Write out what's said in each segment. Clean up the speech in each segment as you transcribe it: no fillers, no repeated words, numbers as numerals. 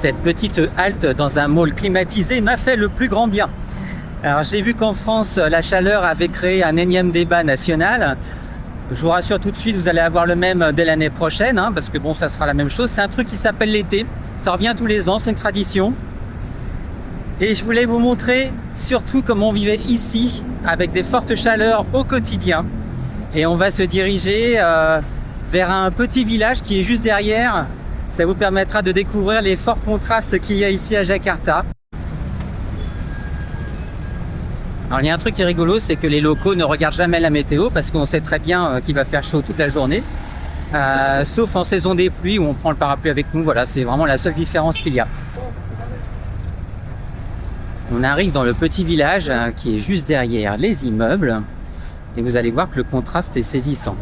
Cette petite halte dans un mall climatisé m'a fait le plus grand bien. Alors j'ai vu qu'en France, la chaleur avait créé un énième débat national. Je vous rassure tout de suite, vous allez avoir le même dès l'année prochaine, parce que bon, ça sera la même chose. C'est un truc qui s'appelle l'été. Ça revient tous les ans, c'est une tradition. Et je voulais vous montrer surtout comment on vivait ici, avec des fortes chaleurs au quotidien. Et on va se diriger vers un petit village qui est juste derrière. Ça vous permettra de découvrir les forts contrastes qu'il y a ici à Jakarta. Alors il y a un truc qui est rigolo, c'est que les locaux ne regardent jamais la météo parce qu'on sait très bien qu'il va faire chaud toute la journée. Sauf en saison des pluies où on prend le parapluie avec nous. Voilà, c'est vraiment la seule différence qu'il y a. On arrive dans le petit village qui est juste derrière les immeubles. Et vous allez voir que le contraste est saisissant.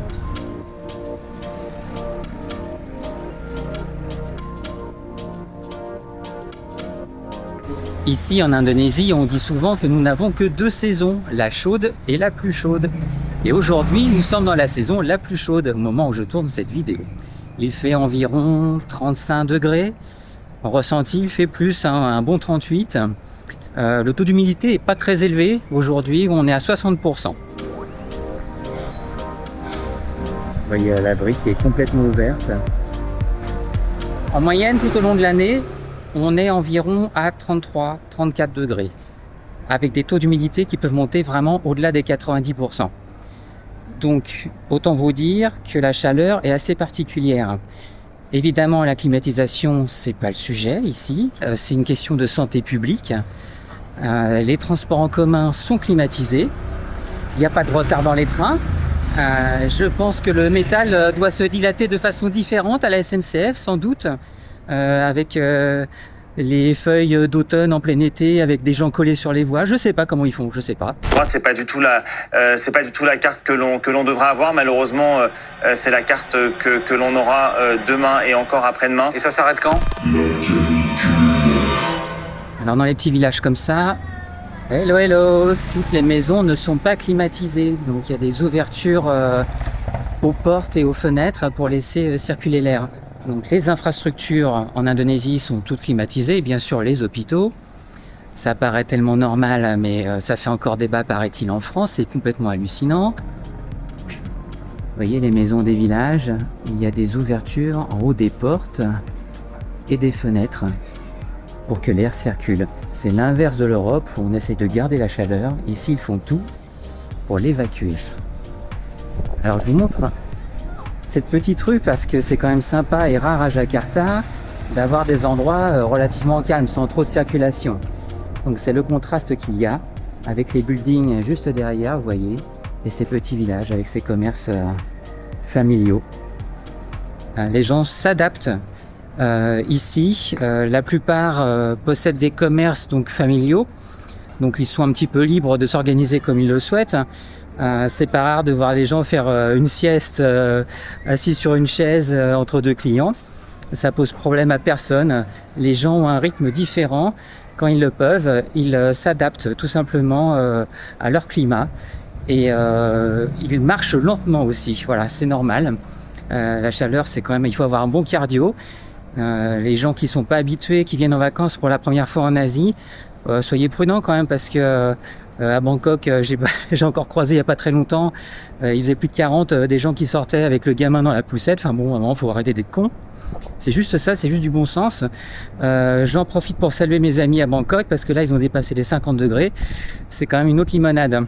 Ici en Indonésie, on dit souvent que nous n'avons que deux saisons, la chaude et la plus chaude. Et aujourd'hui, nous sommes dans la saison la plus chaude au moment où je tourne cette vidéo. Il fait environ 35 degrés. En ressenti, il fait plus, un bon 38. Le taux d'humidité n'est pas très élevé. Aujourd'hui, on est à 60%. Vous voyez la brique qui est complètement ouverte. En moyenne, tout au long de l'année, on est environ à 33-34 degrés, avec des taux d'humidité qui peuvent monter vraiment au-delà des 90%. Donc, autant vous dire que la chaleur est assez particulière. Évidemment, la climatisation, c'est pas le sujet ici, c'est une question de santé publique. Les transports en commun sont climatisés, il n'y a pas de retard dans les trains. Je pense que le métal doit se dilater de façon différente à la SNCF, sans doute, avec les feuilles d'automne en plein été, avec des gens collés sur les voies. Je sais pas comment ils font, je sais pas. Moi, c'est pas du tout la carte que l'on devra avoir. Malheureusement, c'est la carte que l'on aura demain et encore après-demain. Et ça s'arrête quand? Alors dans les petits villages comme ça, hello, toutes les maisons ne sont pas climatisées. Donc il y a des ouvertures aux portes et aux fenêtres pour laisser circuler l'air. Donc les infrastructures en Indonésie sont toutes climatisées, et bien sûr les hôpitaux. Ça paraît tellement normal, mais ça fait encore débat, paraît-il, en France. C'est complètement hallucinant. Vous voyez les maisons des villages, il y a des ouvertures en haut des portes et des fenêtres pour que l'air circule. C'est l'inverse de l'Europe où on essaye de garder la chaleur. Ici, ils font tout pour l'évacuer. Alors je vous montre cette petite rue parce que c'est quand même sympa et rare à Jakarta d'avoir des endroits relativement calmes, sans trop de circulation. Donc c'est le contraste qu'il y a avec les buildings juste derrière, vous voyez, et ces petits villages avec ces commerces familiaux. Les gens s'adaptent. Ici, la plupart possèdent des commerces donc familiaux, donc ils sont un petit peu libres de s'organiser comme ils le souhaitent. C'est pas rare de voir les gens faire une sieste assis sur une chaise entre deux clients. Ça pose problème à personne. Les gens ont un rythme différent. Quand ils le peuvent, ils s'adaptent tout simplement à leur climat et ils marchent lentement aussi. Voilà, c'est normal. La chaleur, c'est quand même, il faut avoir un bon cardio. Les gens qui sont pas habitués, qui viennent en vacances pour la première fois en Asie, soyez prudents quand même parce que à Bangkok, j'ai encore croisé il y a pas très longtemps, il faisait plus de 40, des gens qui sortaient avec le gamin dans la poussette. Enfin bon, à un moment, faut arrêter d'être con. C'est juste ça, c'est juste du bon sens. J'en profite pour saluer mes amis à Bangkok parce que là, ils ont dépassé les 50 degrés. C'est quand même une autre limonade.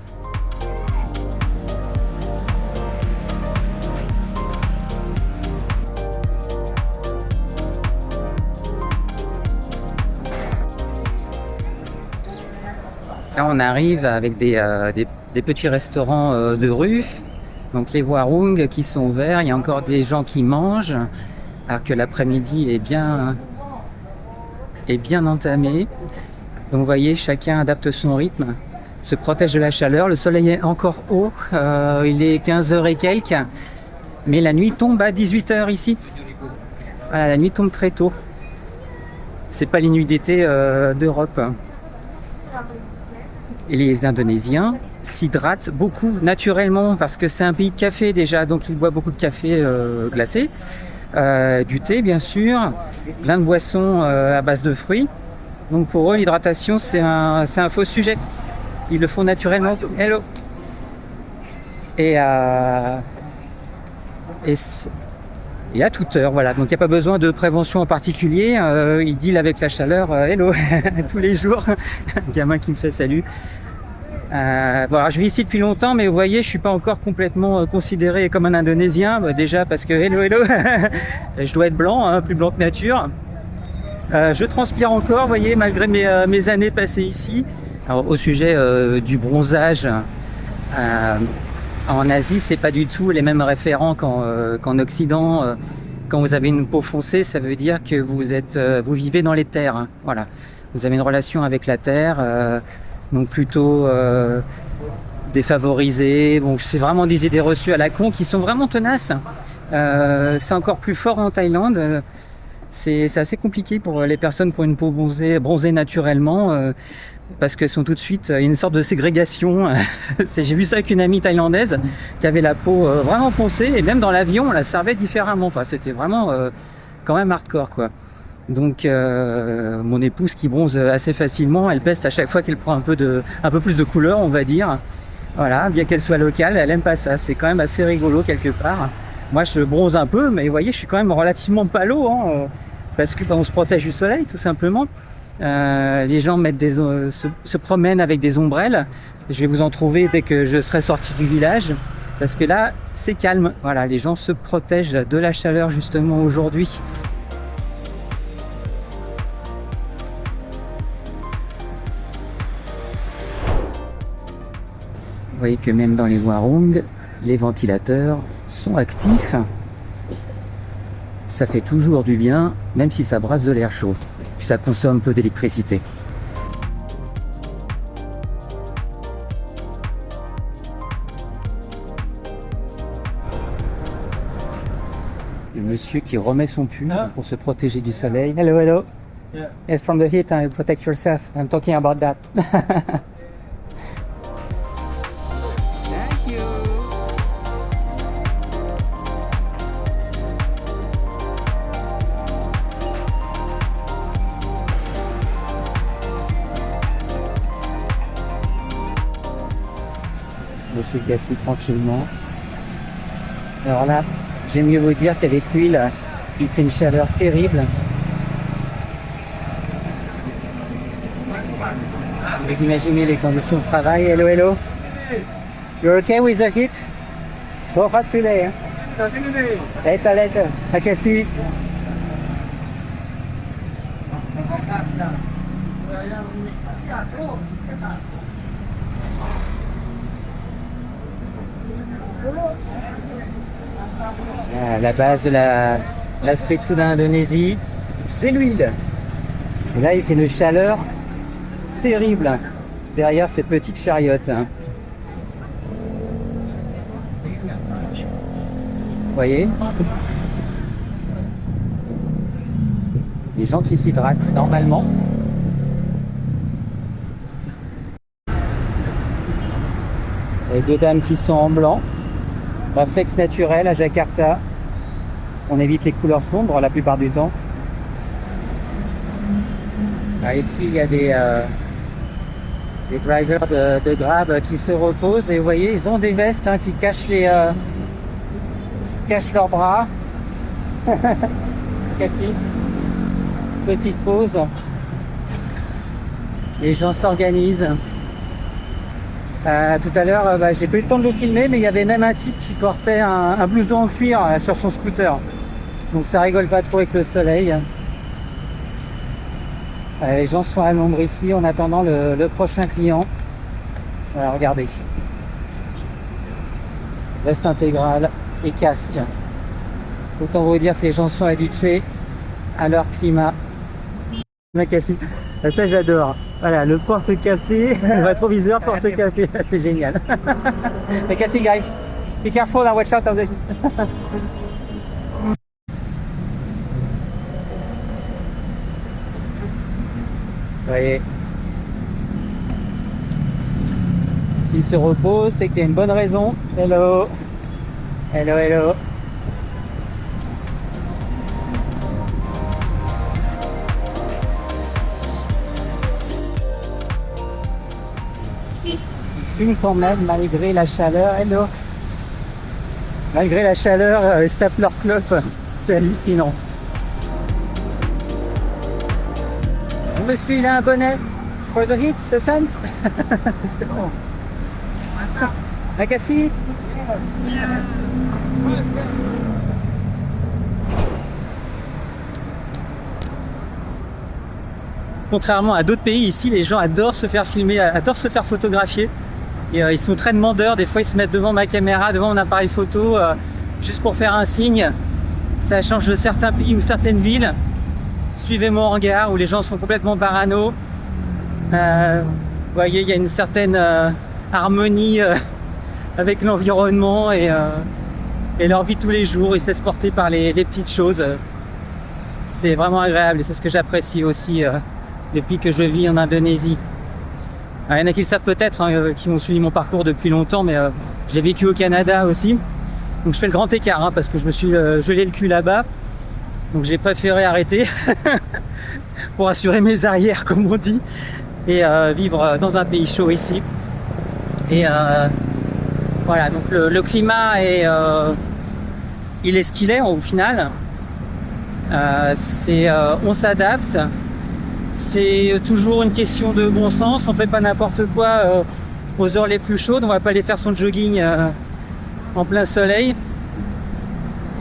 Là, on arrive avec des petits restaurants de rue, donc les warung qui sont ouverts. Il y a encore des gens qui mangent, alors que l'après-midi est bien entamé. Donc vous voyez, chacun adapte son rythme, se protège de la chaleur. Le soleil est encore haut, il est 15h et quelques, mais la nuit tombe à 18h ici. Voilà, la nuit tombe très tôt. C'est pas les nuits d'été d'Europe. Et les Indonésiens s'hydratent beaucoup naturellement parce que c'est un pays de café déjà, donc ils boivent beaucoup de café glacé. du thé bien sûr, plein de boissons à base de fruits. Donc pour eux, l'hydratation, c'est un faux sujet. Ils le font naturellement. Hello. Et, et à toute heure, voilà. Donc il n'y a pas besoin de prévention en particulier. Ils deal avec la chaleur, hello, tous les jours. Un gamin qui me fait salut. Bon, alors je vis ici depuis longtemps, mais vous voyez, je suis pas encore complètement considéré comme un Indonésien. Déjà parce que hello, je dois être blanc, hein, plus blanc que nature. Je transpire encore, vous voyez, malgré mes années passées ici. Alors, au sujet du bronzage, en Asie, c'est pas du tout les mêmes référents qu'en Occident. Quand vous avez une peau foncée, ça veut dire que vous vivez dans les terres. Hein, voilà, vous avez une relation avec la terre. Donc plutôt défavorisés. Bon, c'est vraiment des idées reçues à la con qui sont vraiment tenaces. C'est encore plus fort en Thaïlande. C'est assez compliqué pour les personnes qui ont une peau bronzée naturellement parce qu'elles sont tout de suite une sorte de ségrégation. J'ai vu ça avec une amie thaïlandaise qui avait la peau vraiment foncée et même dans l'avion on la servait différemment. Enfin, c'était vraiment quand même hardcore quoi. Donc mon épouse qui bronze assez facilement, elle peste à chaque fois qu'elle prend un peu plus de couleur, on va dire. Voilà, bien qu'elle soit locale, elle aime pas ça. C'est quand même assez rigolo quelque part. Moi je bronze un peu, mais vous voyez, je suis quand même relativement pâlo, hein, parce que on se protège du soleil tout simplement. Les gens se promènent avec des ombrelles. Je vais vous en trouver dès que je serai sorti du village, parce que là c'est calme. Voilà, les gens se protègent de la chaleur justement aujourd'hui. Vous voyez que même dans les warung, les ventilateurs sont actifs. Ça fait toujours du bien, même si ça brasse de l'air chaud. Puis ça consomme peu d'électricité. Le monsieur qui remet son pull pour se protéger du soleil. Hello, hello. Yeah. It's from the heat, and protect yourself. I'm talking about that. Monsieur le cassis tranquillement. Alors là, j'aime mieux vous dire qu'avec l'huile, il fait une chaleur terrible. Vous imaginez les conditions de travail. Hello, hello. You're okay with the heat? So hot today. Huh? Later. I can see. La base de la street food en Indonésie, c'est l'huile. Et là, il fait une chaleur terrible derrière ces petites chariotes. Vous voyez? Les gens qui s'hydratent normalement. Et deux dames qui sont en blanc. Réflexe naturel à Jakarta. On évite les couleurs sombres la plupart du temps. Là, ici, il y a des drivers de Grab qui se reposent. Et vous voyez, ils ont des vestes qui cachent leurs bras. Petite pause. Les gens s'organisent. Tout à l'heure, j'ai pas eu le temps de le filmer, mais il y avait même un type qui portait un blouson en cuir sur son scooter. Donc ça rigole pas trop avec le soleil. Les gens sont à l'ombre ici en attendant le prochain client. Voilà, regardez. Veste intégrale et casque. Autant vous dire que les gens sont habitués à leur climat. Macassi. Ça j'adore. Voilà, le porte-café, le rétroviseur porte-café, c'est génial. Macassi guys, be careful and watch out of the... Vous voyez, s'il se repose, c'est qu'il y a une bonne raison. Hello. Hello, hello. s'allume quand même malgré la chaleur. Hello. Malgré la chaleur, ils se tapent leur clope. C'est hallucinant. Monsieur, il a un bonnet. For the heat, c'est ça? C'est bon. Makassi. Contrairement à d'autres pays, ici, les gens adorent se faire filmer, adorent se faire photographier. Et ils sont très demandeurs. Des fois, ils se mettent devant ma caméra, devant mon appareil photo, juste pour faire un signe. Ça change de certains pays ou certaines villes. Suivez mon regard, où les gens sont complètement parano. Vous voyez, il y a une certaine harmonie avec l'environnement et leur vie tous les jours. Ils se laissent porter par les petites choses. C'est vraiment agréable et c'est ce que j'apprécie aussi depuis que je vis en Indonésie. Alors, il y en a qui le savent peut-être, hein, qui ont suivi mon parcours depuis longtemps, mais j'ai vécu au Canada aussi. Donc je fais le grand écart, hein, parce que je me suis gelé le cul là-bas. Donc j'ai préféré arrêter pour assurer mes arrières, comme on dit, et vivre dans un pays chaud ici. Et voilà, donc le climat est, il est ce qu'il est au final. On s'adapte. C'est toujours une question de bon sens. On fait pas n'importe quoi aux heures les plus chaudes. On va pas aller faire son jogging en plein soleil.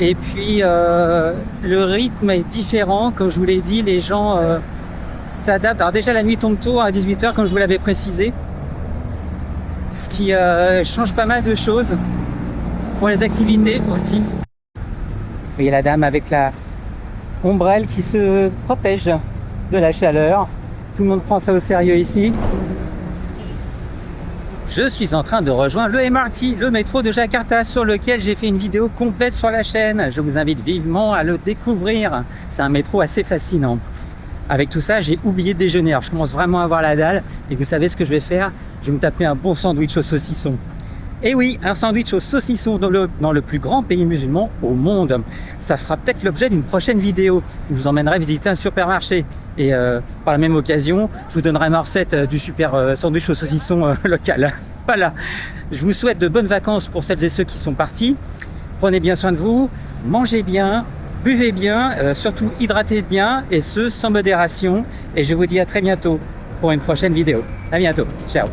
Et puis le rythme est différent. Comme je vous l'ai dit, les gens s'adaptent. Alors déjà la nuit tombe tôt à 18h, comme je vous l'avais précisé. Ce qui change pas mal de choses. Pour les activités aussi. Vous voyez la dame avec la ombrelle qui se protège de la chaleur. Tout le monde prend ça au sérieux ici. Je suis en train de rejoindre le MRT, le métro de Jakarta, sur lequel j'ai fait une vidéo complète sur la chaîne. Je vous invite vivement à le découvrir. C'est un métro assez fascinant. Avec tout ça, j'ai oublié de déjeuner. Alors, je commence vraiment à avoir la dalle. Et vous savez ce que je vais faire? Je vais me taper un bon sandwich au saucisson. Et oui, un sandwich au saucisson dans le plus grand pays musulman au monde. Ça fera peut-être l'objet d'une prochaine vidéo. Je vous emmènerai visiter un supermarché. Et par la même occasion, je vous donnerai ma recette du super sandwich au saucisson local. Voilà. Je vous souhaite de bonnes vacances pour celles et ceux qui sont partis. Prenez bien soin de vous, mangez bien, buvez bien, surtout hydratez bien, et ce, sans modération. Et je vous dis à très bientôt pour une prochaine vidéo. À bientôt. Ciao.